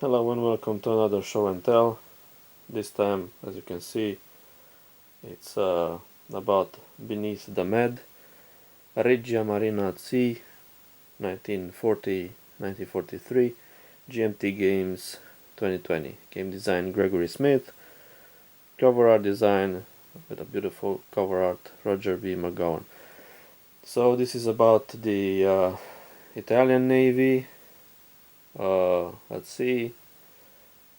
Hello and welcome to another show and tell. This time, as you can see, it's about Beneath the Med, Regia Marina at Sea, 1940-1943, GMT Games 2020. Game design Gregory Smith, cover art design with a beautiful cover art Roger B. McGowan. So this is about the Italian Navy at sea,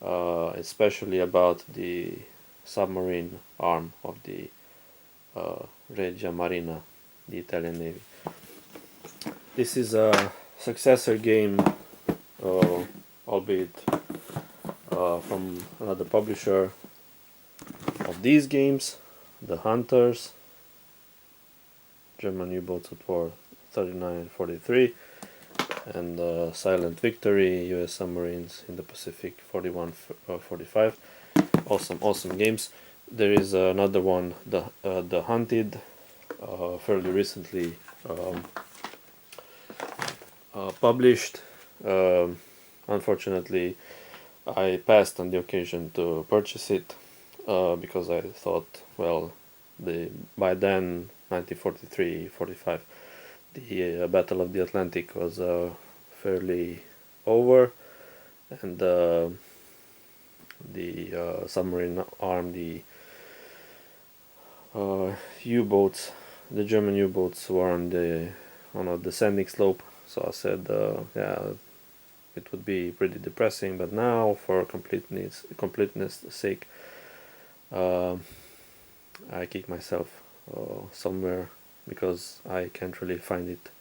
especially about the submarine arm of the Regia Marina, the Italian Navy. This is a successor game, albeit from another publisher of these games, the Hunters, German U-boats at war 39-43, and Silent Victory, US submarines in the Pacific 41-45. Awesome games. There is another one, the Hunted, fairly recently published. Unfortunately, I passed on the occasion to purchase it because I thought, well, by then 1943-45, the Battle of the Atlantic was fairly over, and the submarine arm, the U-boats, the German U-boats were on a descending slope. So I said, yeah, it would be pretty depressing. But now, for completeness sake, I kick myself somewhere because I can't really find it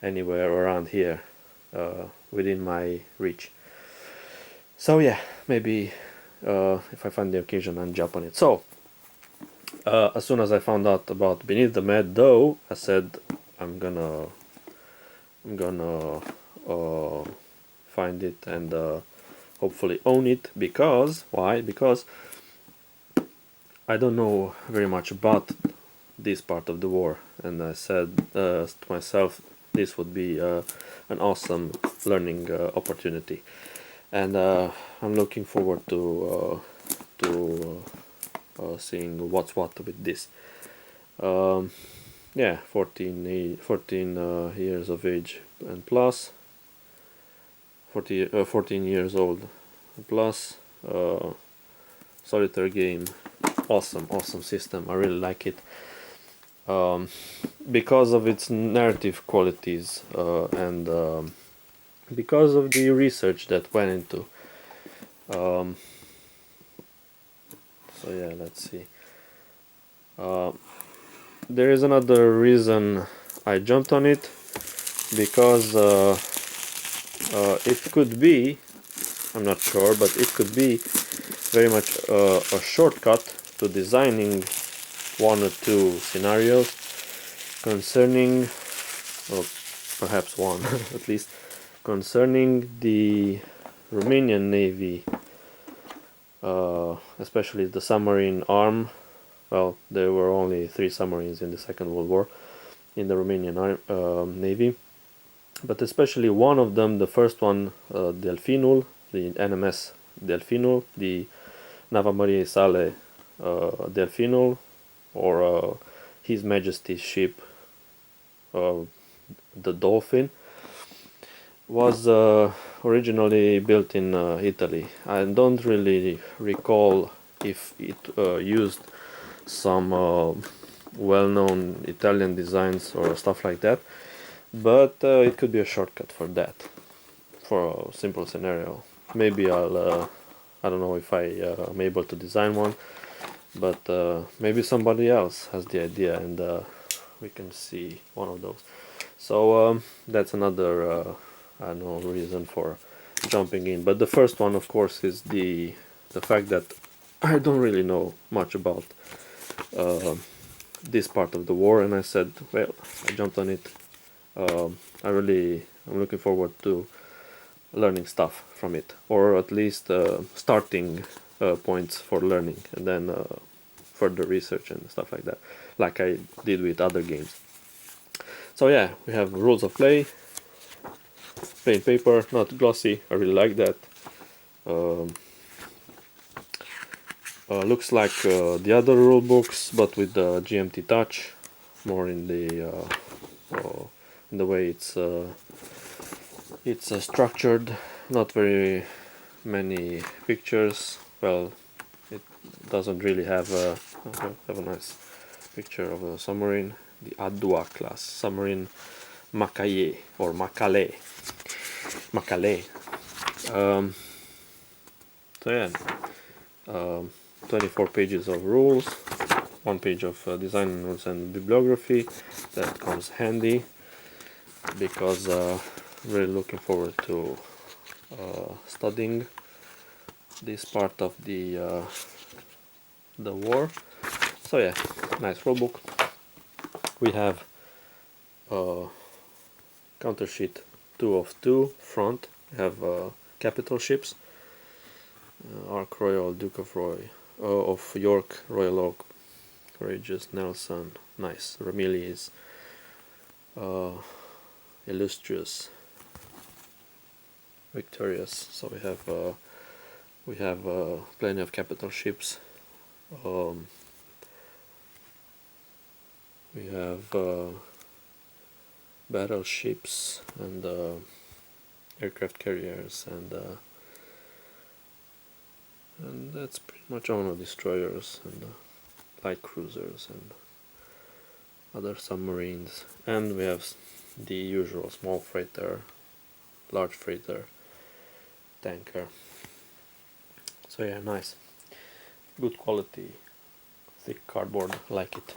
anywhere around here within my reach. So yeah, maybe if I find the occasion, I'll jump on it. So as soon as I found out about Beneath the Med, though, I said I'm gonna find it and hopefully own it. Because why? Because I don't know very much about this part of the war, and I said to myself, this would be an awesome learning opportunity, and I'm looking forward to seeing what's what with this. Yeah, 14 years of age and plus, 14 years old plus, solitaire game, awesome system. I really like it because of its narrative qualities and because of the research that went into. So yeah, let's see. There is another reason I jumped on it, because it could be, I'm not sure, but it could be very much a shortcut to designing one or two scenarios concerning, or perhaps one at least, concerning the Romanian Navy, especially the submarine arm. Well, there were only 3 submarines in the Second World War in the Romanian Navy, but especially one of them, the first one, Delfinul, the NMS Delfinul, the Nava Mariei Sale Delfinul, or His Majesty's ship, the Dolphin, was originally built in Italy. I don't really recall if it used some well-known Italian designs or stuff like that, but it could be a shortcut for that, for a simple scenario. Maybe I don't know if I am able to design one, but maybe somebody else has the idea, and we can see one of those. So that's another I don't know, reason for jumping in. But the first one, of course, is the fact that I don't really know much about this part of the war, and I said, well, I jumped on it. I'm looking forward to learning stuff from it, or at least starting points for learning, and then further research and stuff like that, like I did with other games. So yeah, we have rules of play, plain paper, not glossy. I really like that. looks like the other rule books, but with the GMT touch, more in the way it's structured. Not very many pictures. Well, it doesn't really have a nice picture of a submarine. The Adua class submarine, Macaye or Macale. So yeah, 24 pages of rules, 1 page of design rules and bibliography. That comes handy because really looking forward to studying this part of the war. So yeah, nice rulebook. We have counter sheet 2 of 2 front. We have capital ships. Ark Royal, Duke of York, Royal Oak, Courageous, Nelson, nice. Ramillies, Illustrious, Victorious. So we have plenty of capital ships. We have battleships and aircraft carriers, and that's pretty much all. Destroyers and light cruisers and other submarines, and we have the usual small freighter, large freighter, tanker. So yeah, nice, good quality, thick cardboard, like it.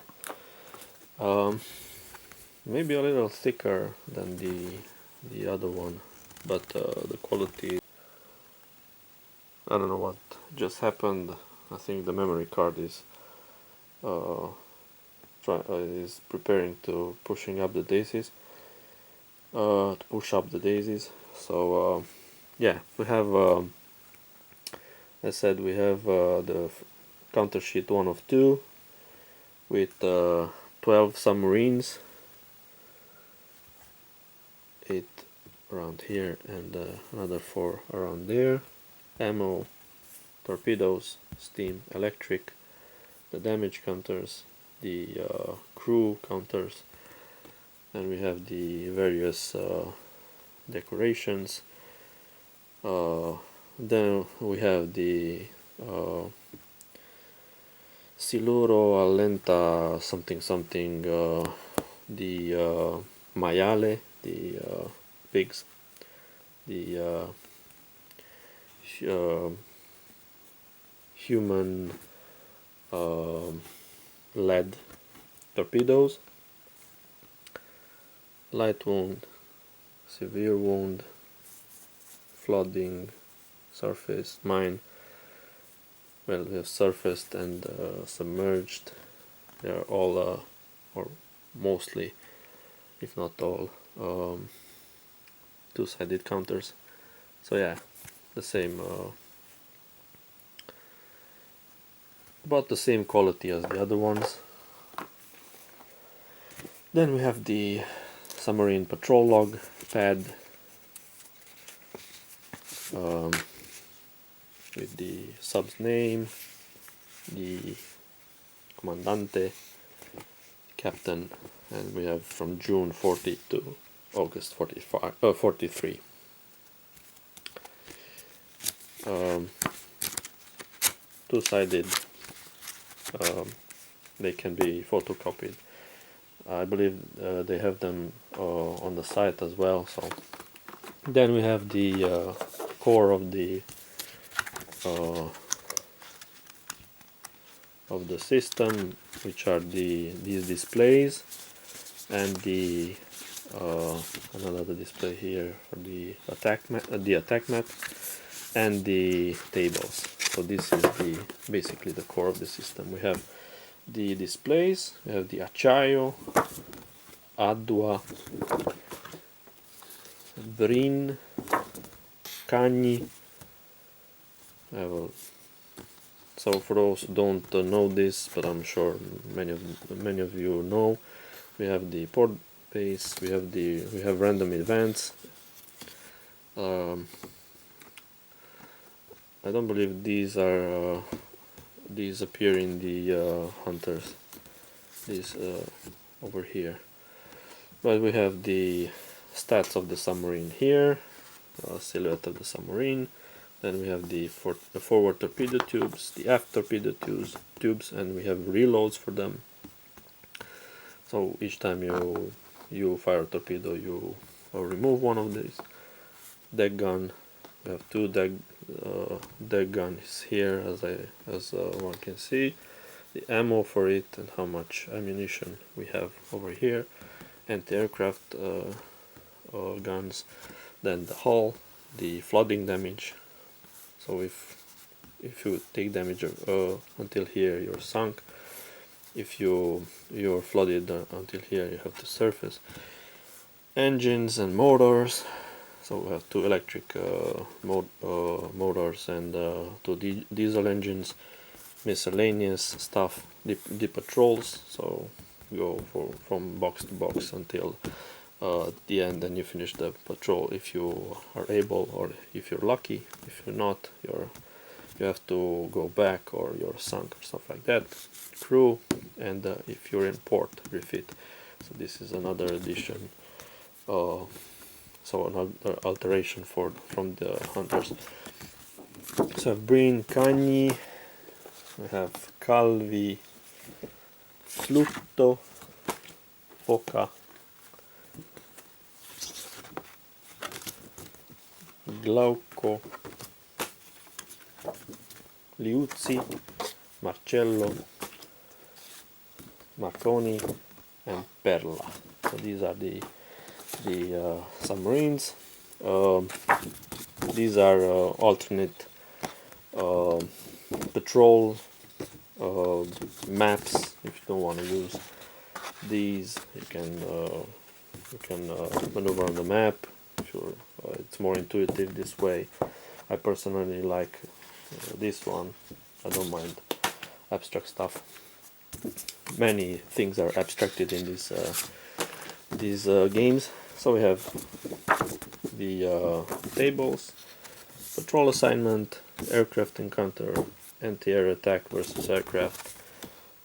Maybe a little thicker than the other one, but the quality, I don't know what just happened. I think the memory card is is preparing to pushing up the daisies, to push up the daisies. So yeah, we have, as I said, we have the counter sheet 1 of 2 with 12 submarines, 8 around here and another 4 around there. Ammo, torpedoes, steam, electric, the damage counters, the crew counters, and we have the various decorations. Then we have the Siluro Allenta something something, the maiale, the pigs, the human lead torpedoes, light wound, severe wound, flooding, surface, mine. Well, we have surfaced and submerged. They are all, or mostly, if not all, two-sided counters. So yeah, the same, about the same quality as the other ones. Then we have the submarine patrol log pad, with the sub's name, the commandante, captain, and we have from June 40 to August 43. Two-sided, they can be photocopied. I believe they have them on the site as well. So then we have the core of the system, which are these displays, and the another display here for the attack mat, and the tables. So this is basically the core of the system. We have the displays, we have the acciaio, Adua, Brin, Cagni. So for those who don't know this, but I'm sure many of you know, we have the port base, we have random events, I don't believe these are these appear in the hunters. These over here. But we have the stats of the submarine here, silhouette of the submarine. Then we have the forward torpedo tubes, the aft torpedo tubes, and we have reloads for them. So each time you fire a torpedo, you remove one of these. Deck gun. We have two deck guns here, as one can see. The ammo for it and how much ammunition we have over here. Anti-aircraft guns. Then the hull, the flooding damage. So if you take damage until here, you're sunk. If you're flooded until here, you have to surface. Engines and motors. So we have two electric motors and two diesel engines. Miscellaneous stuff. The patrols. So go from box to box until the end, and you finish the patrol if you are able, or if you're lucky. If you're not, you have to go back, or you're sunk, or stuff like that. Crew, and if you're in port, refit. So this is another addition, so another alteration from the hunters. So we have Breen, Cagni, we have Calvi, Flutto, Foca, Glauco, Liuzzi, Marcello, Marconi, and Perla. So these are the submarines. These are alternate patrol maps. If you don't want to use these, you can maneuver on the map. Sure, it's more intuitive this way. I personally like this one. I don't mind abstract stuff. Many things are abstracted in these games. So we have the tables, patrol assignment, aircraft encounter, anti-air attack versus aircraft.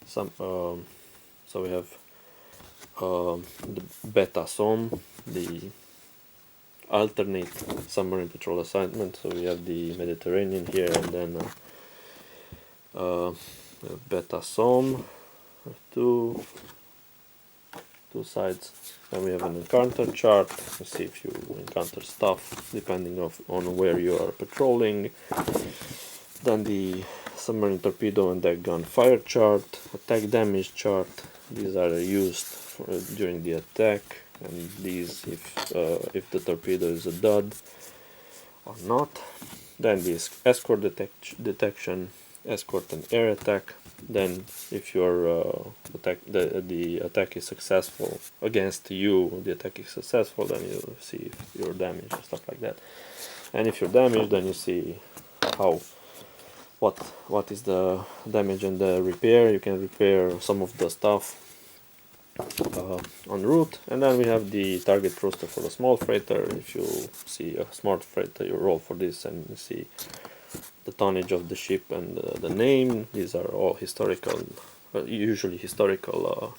So we have the beta SOM, the alternate submarine patrol assignment. So we have the Mediterranean here, and then beta SOM, two sides. Then we have an encounter chart to see if you encounter stuff depending on where you are patrolling. Then the submarine torpedo and deck gun fire chart, attack damage chart. These are used during the attack, and these if the torpedo is a dud or not. Then this escort detection, escort and air attack. Then if your the attack is successful against you, the attack is successful, then you see if you're damaged and stuff like that. And if you're damaged, then you see what is the damage and the repair. You can repair some of the stuff en route. And then we have the target roster for the small freighter. If you see a small freighter, you roll for this and you see the tonnage of the ship and the name. These are all historical, usually historical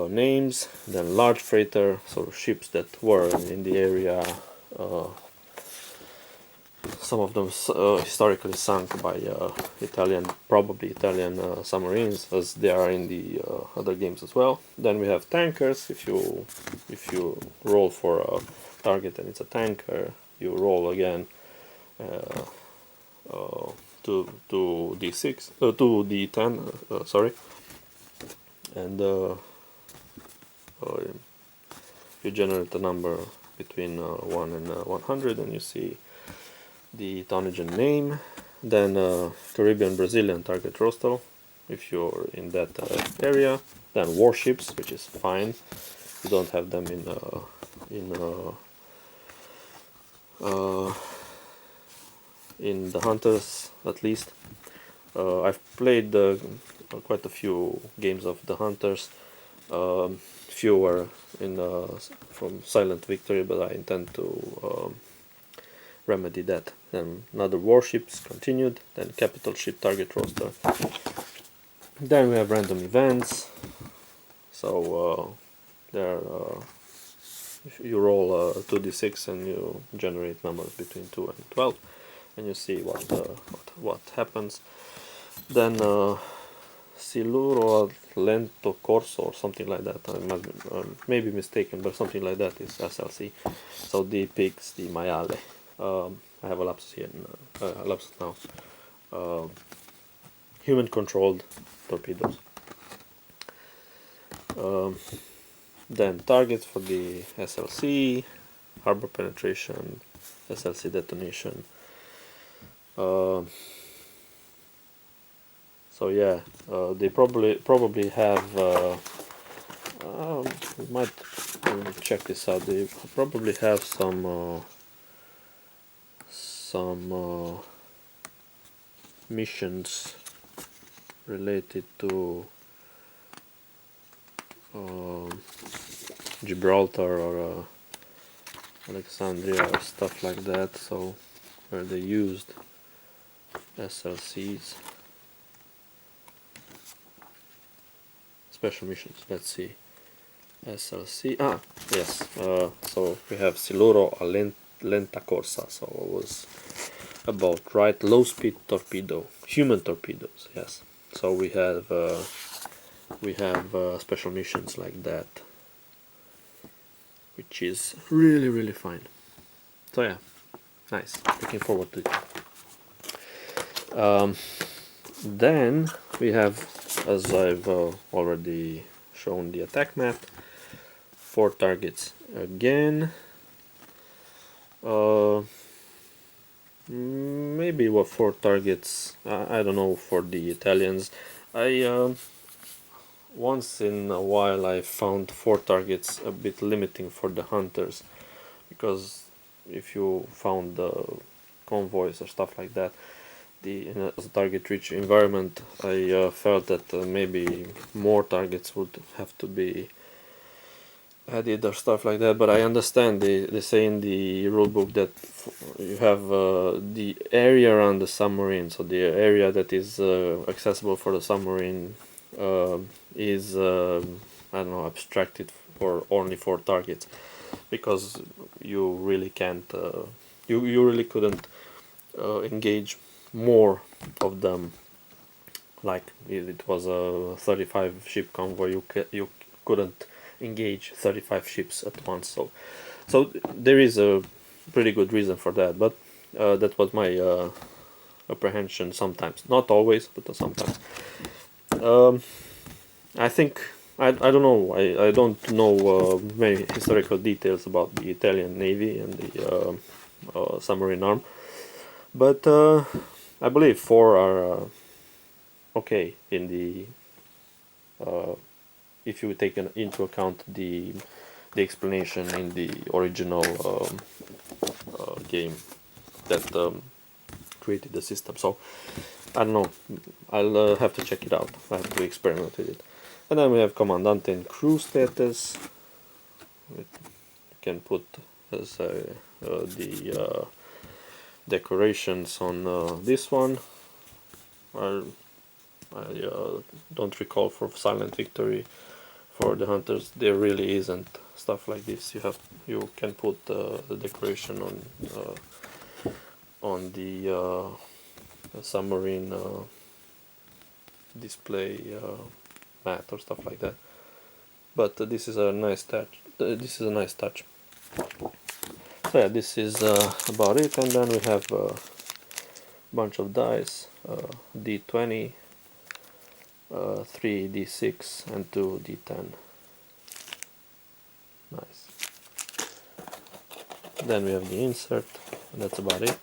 names. Then large freighter, so ships that were in the area, some of them historically sunk by probably Italian submarines, as they are in the other games as well. Then we have tankers. If you roll for a target and it's a tanker, you roll again to d6 to d10, sorry, and you generate a number between 1 and 100, and you see the tonnage and name. Then Caribbean Brazilian target roster if you're in that area. Then warships, which is fine. You don't have them in the hunters, at least. I've played quite a few games of the hunters. Few were from Silent Victory, but I intend to remedy that. Then another warships continued, then capital ship target roster. Then we have random events. So there you roll 2d6 and you generate numbers between 2 and 12, and you see what happens. Then Siluro Lento Corso or something like that. I must may be mistaken, but something like that is SLC. So the pigs, the maiale. I have a lapsus here, a lapsus now. Human-controlled torpedoes. Then targets for the SLC, harbor penetration, SLC detonation. So yeah, they probably have. We might check this out. They probably have some missions related to Gibraltar or Alexandria or stuff like that. So where they used SLCs. Special missions. Let's see. SLC. Ah, yes. So we have Siluro Lenta Corsa. So it was about low speed torpedo, human torpedoes. Yes. So we have special missions like that, which is really fine. So yeah, nice. Looking forward to it. Then we have, as I've already shown, the attack map. 4 targets again. Maybe 4 targets. I don't know for the Italians. Once in a while I found 4 targets a bit limiting for the hunters, because if you found convoys or stuff like that, in a target-rich environment, I felt that maybe more targets would have to be added or stuff like that. But I understand they say in the rulebook that you have the area around the submarine, so the area that is accessible for the submarine is I don't know, abstracted for only 4 targets, because you really can't you really couldn't engage more of them. Like if it was a 35 ship convoy, you couldn't engage 35 ships at once. So there is a pretty good reason for that, but that was my apprehension sometimes. Not always, but sometimes. I think I don't know. I don't know many historical details about the Italian Navy and the submarine arm, but I believe 4 are okay in the if you take into account the explanation in the original game that created the system. So I don't know. I'll have to check it out. I have to experiment with it. And then we have Commandante and crew status. You can put as the decorations on this one. I don't recall for Silent Victory. For the hunters, there really isn't stuff like this. You can put the decoration on the submarine display mat or stuff like that. But this is a nice touch. So yeah, this is about it. And then we have a bunch of dice, D20, 3 D6 and 2 D10. Nice. Then we have the insert, and that's about it.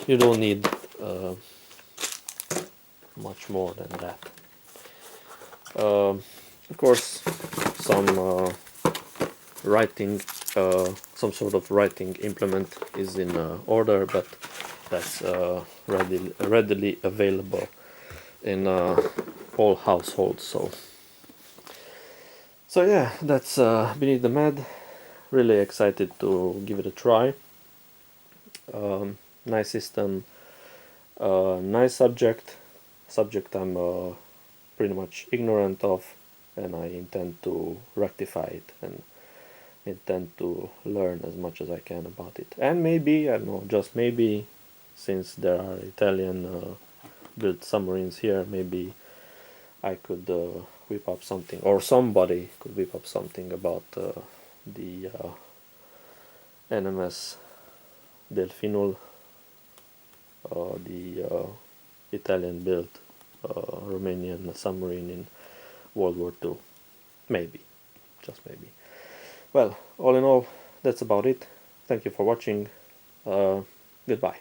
You don't need much more than that. Of course, some writing, some sort of writing implement is in order, but that's readily available in all households. So yeah, that's Beneath the Med. really excited to give it a try. Nice system, nice subject I'm pretty much ignorant of, and I intend to rectify it and intend to learn as much as I can about it. And maybe, I don't know, just maybe, since there are Italian built submarines here, maybe I could whip up something, or somebody could whip up something about the NMS Delfinul, the Italian built Romanian submarine in World War II. Maybe, just maybe. Well, all in all, that's about it. Thank you for watching. Goodbye.